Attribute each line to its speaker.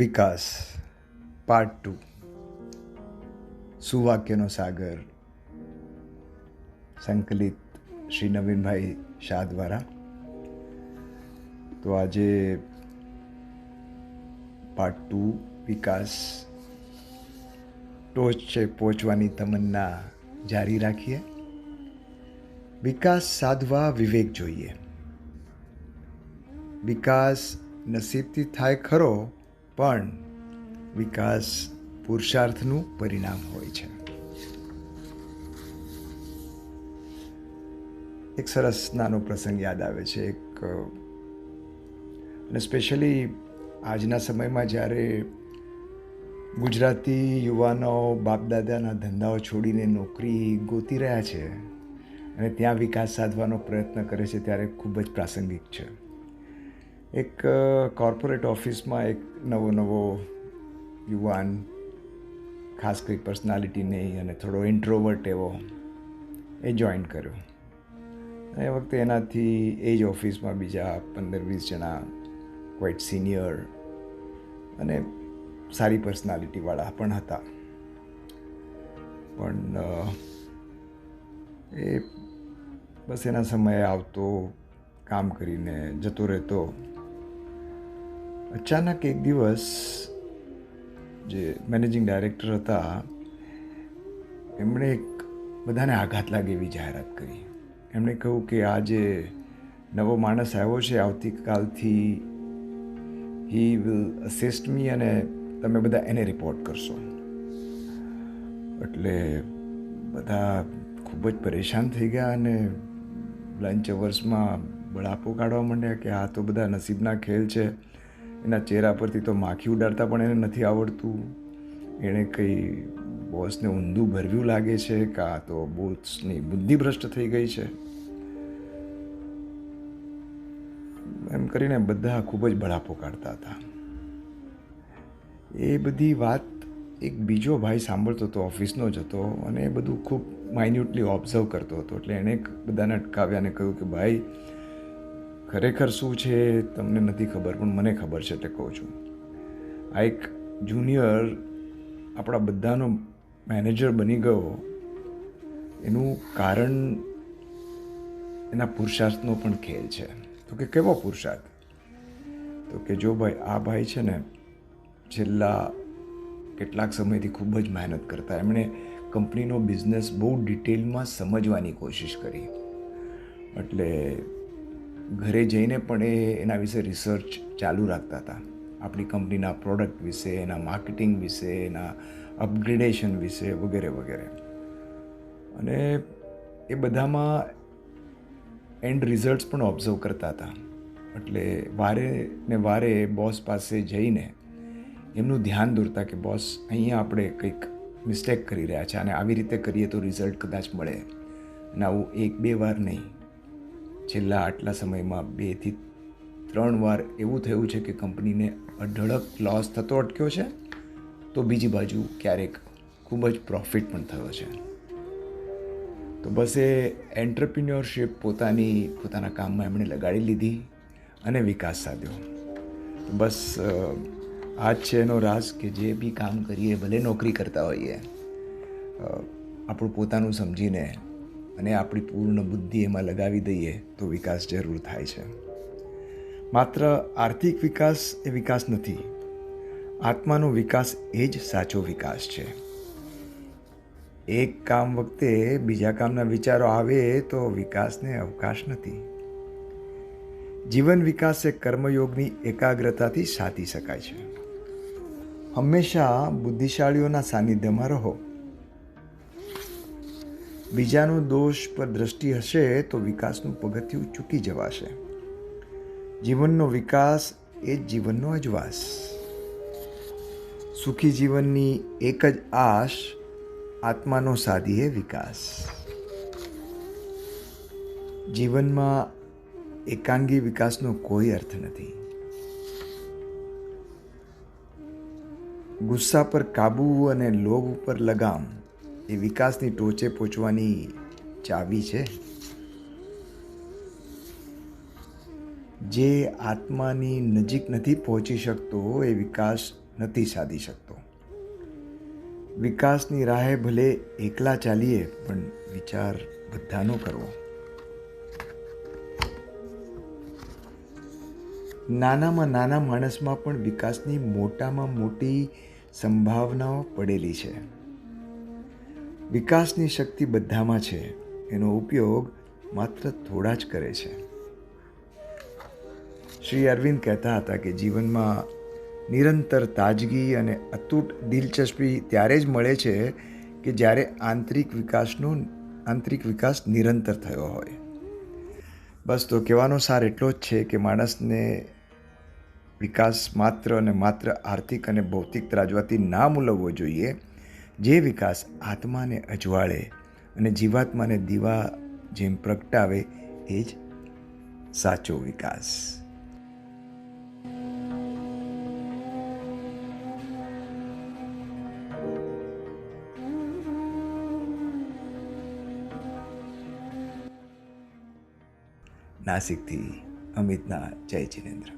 Speaker 1: વિકાસ part 2 સુવાક્યનો સાગર સંકલિત શ્રી નવીનભાઈ શાહ દ્વારા. તો આજે પાર્ટ 2 વિકાસ ટોચ છે પહોંચવાની તમન્ના જારી રાખીએ. વિકાસ સાધવા વિવેક જોઈએ. વિકાસ નસીબથી થાય ખરો, પણ વિકાસ પુરુષાર્થનું પરિણામ હોય છે. એક સરસ નાનો પ્રસંગ યાદ આવે છે. અને સ્પેશિયલી આજના સમયમાં જ્યારે ગુજરાતી યુવાનો બાપદાદાના ધંધાઓ છોડીને નોકરી ગોતી રહ્યા છે અને ત્યાં વિકાસ સાધવાનો પ્રયત્ન કરે છે, ત્યારે ખૂબ જ પ્રાસંગિક છે. એક કોર્પોરેટ ઓફિસમાં એક નવો યુવાન, ખાસ કંઈ પર્સનાલિટી નહીં અને થોડો ઇન્ટ્રોવર્ટ એવો, એ જોઈન કર્યો. એ વખતે એનાથી એ જ ઓફિસમાં બીજા 15-20 જણા ક્વાઇટ સિનિયર અને સારી પર્સનાલિટીવાળા પણ હતા. પણ એ બસ એના સમયે આવતો, કામ કરીને જતો રહેતો. અચાનક એક દિવસ જે મેનેજિંગ ડાયરેક્ટર હતા, એમણે બધાને આઘાત લાગે એવી જાહેરાત કરી. એમણે કહ્યું કે આ જે નવો માણસ આવ્યો છે, આવતીકાલથી હી વિલ અસિસ્ટ મી અને તમે બધા એને રિપોર્ટ કરશો. એટલે બધા ખૂબ જ પરેશાન થઈ ગયા અને લંચ અવર્સમાં બળાપો કાઢવા માંડ્યા કે આ તો બધા નસીબના ખેલ છે. એના ચહેરા પરથી તો માખી ઉડાડતા પણ એને નથી આવડતું. એણે કંઈ બોસને ઊંધું ભરવ્યું લાગે છે, કે આ તો બોસની બુદ્ધિ ભ્રષ્ટ થઈ ગઈ છે. એમ કરીને બધા ખૂબ જ બળાપો કાઢતા હતા. એ બધી વાત એક બીજો ભાઈ સાંભળતો હતો, ઓફિસનો જ હતો, અને એ બધું ખૂબ માઇન્યુટલી ઓબ્ઝર્વ કરતો હતો. એટલે એણે બધાને અટકાવ્યા અને કહ્યું કે ભાઈ, ખરેખર શું છે તમને નથી ખબર, પણ મને ખબર છે એટલે કહું છું. આ એક જુનિયર આપણા બધાનો મેનેજર બની ગયો, એનું કારણ એના પુરુષાર્થનો પણ ખેલ છે. તો કે કેવો પુરુષાર્થ? તો કે જો ભાઈ, આ ભાઈ છે ને છેલ્લા કેટલાક સમયથી ખૂબ જ મહેનત કરતા. એમણે કંપનીનો બિઝનેસ બહુ ડિટેલમાં સમજવાની કોશિશ કરી. એટલે ઘરે જઈને પણ એના વિશે રિસર્ચ ચાલુ રાખતા હતા. આપણી કંપનીના પ્રોડક્ટ વિશે, એના માર્કેટિંગ વિશે, એના અપગ્રેડેશન વિશે વગેરે વગેરે. અને એ બધામાં એન્ડ રિઝલ્ટ્સ પણ ઓબ્ઝર્વ કરતા હતા. એટલે વારે ને વારે બોસ પાસે જઈને એમનું ધ્યાન દોરતા કે બોસ, અહીંયા આપણે કંઈક મિસ્ટેક કરી રહ્યા છે અને આવી રીતે કરીએ તો રિઝલ્ટ કદાચ મળે. અને આવું 1-2 વાર નહીં, છેલ્લા આટલા સમયમાં 2 થી 3 વાર એવું થયું છે કે કંપનીને અઢળક લોસ થતો અટક્યો છે, તો બીજી બાજુ ક્યારેક ખૂબ જ પ્રોફિટ પણ થયો છે. તો બસ એ એન્ટરપ્રિન્યોરશિપ પોતાના કામમાં એમણે લગાડી લીધી અને વિકાસ સાધ્યો. તો બસ આ જ છે એનો રાઝ કે જે બી કામ કરીએ, ભલે નોકરી કરતા હોઈએ, આપણું પોતાનું સમજીને અને આપણી પૂર્ણ બુદ્ધિ એમાં લગાવી દઈએ તો વિકાસ જરૂર થાય છે. માત્ર આર્થિક વિકાસ એ વિકાસ નથી. આત્માનો વિકાસ એ જ સાચો વિકાસ છે. એક કામ વખતે બીજા કામના વિચારો આવે તો વિકાસને અવકાશ નથી. જીવન વિકાસ એ કર્મયોગની એકાગ્રતાથી સાધી શકાય છે. હંમેશા બુદ્ધિશાળીઓના સાનિધ્યમાં રહો. બીજાનો દોષ પર દ્રષ્ટિ હશે તો વિકાસનું પગથિયું ચૂકી જવાશે. જીવનનો વિકાસ એ જ જીવનનો અજવાસ. સુખી જીવનની એક જ આશ, આત્માનો સાધીએ વિકાસ. જીવનમાં એકાંગી વિકાસનો કોઈ અર્થ નથી. ગુસ્સા પર કાબુ અને લોભ ઉપર લગામ એ વિકાસની ટોચે પહોંચવાની ચાવી છે. જે આત્માની નજીક નથી પહોંચી શકતો એ વિકાસ નથી સાધી શકતો. વિકાસની રાહે ભલે એકલા ચાલીએ, પણ વિચાર બધાનો કરવો. નાનામાં નાના માણસમાં પણ વિકાસની મોટામાં મોટી સંભાવનાઓ પડેલી છે. વિકાસની શક્તિ બધામાં છે, એનો ઉપયોગ માત્ર થોડા જ કરે છે. શ્રી અરવિંદ કહેતા હતા કે જીવનમાં નિરંતર તાજગી અને અતૂટ દિલચસ્પી ત્યારે જ મળે છે કે જ્યારે આંતરિક વિકાસ નિરંતર થયો હોય. બસ, તો કહેવાનો સાર એટલો જ છે કે માણસને વિકાસ માત્ર અને માત્ર આર્થિક અને ભૌતિક ત્રાજવાથી ના મૂલવવો જોઈએ. જે વિકાસ આત્માને અજવાળે અને જીવાત્માને દીવા જેમ પ્રગટાવે, એ જ સાચો વિકાસ. નાસિકથી અમિતના જય જિનેન્દ્ર.